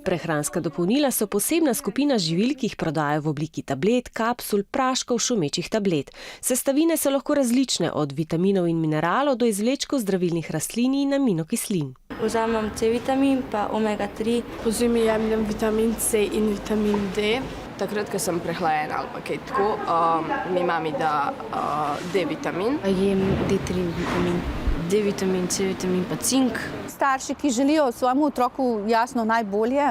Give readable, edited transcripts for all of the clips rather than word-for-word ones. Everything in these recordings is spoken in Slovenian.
Prehranska dopolnila so posebna skupina živil, ki jih prodajajo v obliki tablet, kapsul, praškov, šumečih tablet. Sestavine so lahko različne, od vitaminov in mineralov do izvlečkov zdravilnih rastlin in aminokislin. Vzamem C vitamin pa omega 3. Pozimi jemljem vitamin C in vitamin D. Takrat, ko sem prehlajena ali pa kaj tako, mi mami da D vitamin. Jem D3 vitamin, D vitamin, C vitamin pa cink. Starši, ki želijo svojemu otroku jasno najbolje,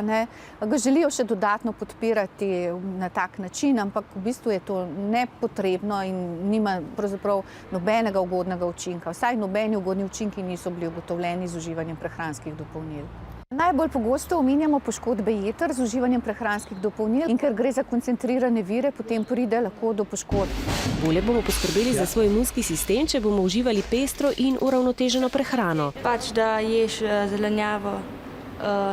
ga želijo še dodatno podpirati na tak način, ampak v bistvu je to nepotrebno in nima pravzaprav nobenega ugodnega učinka. Vsaj nobeni ugodni učinki niso bili ugotovljeni z uživanjem prehranskih dopolnil. Najbolj pogosto omenjamo poškodbe jeter z uživanjem prehranskih dopolnil in ker gre za koncentrirane vire, potem pride lahko do poškodb. Bolje bomo poskrbeli za svoj imunski sistem, če bomo uživali pestro in uravnoteženo prehrano. Pač, da ješ zelenjavo,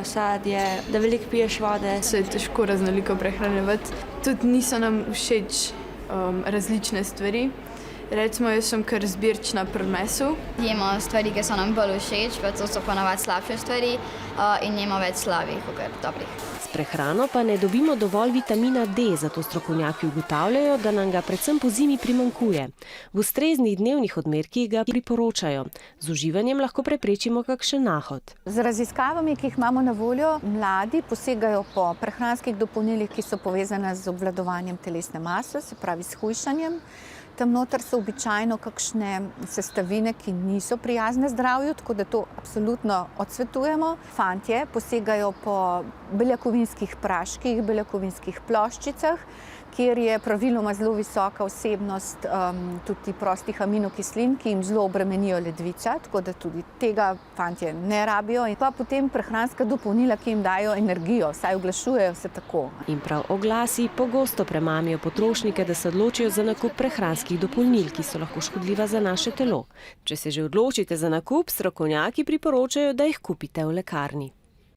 sadje, da veliko piješ vode. Se je težko raznoliko prehranjevati. Tudi niso nam všeč različne stvari. Recimo, jaz sem kar zbirčna pri mesu. Jemo stvari, ki so nam bolj všeč, pa to so ponavadi slabše stvari in jemo več slabih, kot dobrih. S prehrano pa ne dobimo dovolj vitamina D, zato strokovnjaki ugotavljajo, da nam ga predvsem pozimi primanjkuje. V ustreznih dnevnih odmerkih ga priporočajo. Z uživanjem lahko preprečimo kakšen nahod. Z raziskavami, ki jih imamo na voljo, mladi posegajo po prehranskih dopolnilih, ki so povezane z obvladovanjem telesne mase, se pravi s hujšanjem. Tam noter so običajno kakšne sestavine, ki niso prijazne zdravju, tako da to absolutno odsvetujemo. Fantje posegajo po beljakovinskih praških, beljakovinskih ploščicah, kjer je praviloma zelo visoka vsebnost tudi prostih aminokislin, ki jim zelo obremenijo ledvica, tako da tudi tega fantje ne rabijo. In pa potem prehranska dopolnila, ki jim dajo energijo, vsaj oglašujejo se tako. In prav oglasi pogosto premamijo potrošnike, da se odločijo za nakup prehranskih dopolnil, ki so lahko škodljiva za naše telo. Če se že odločite za nakup, strokovnjaki priporočajo, da jih kupite v lekarni.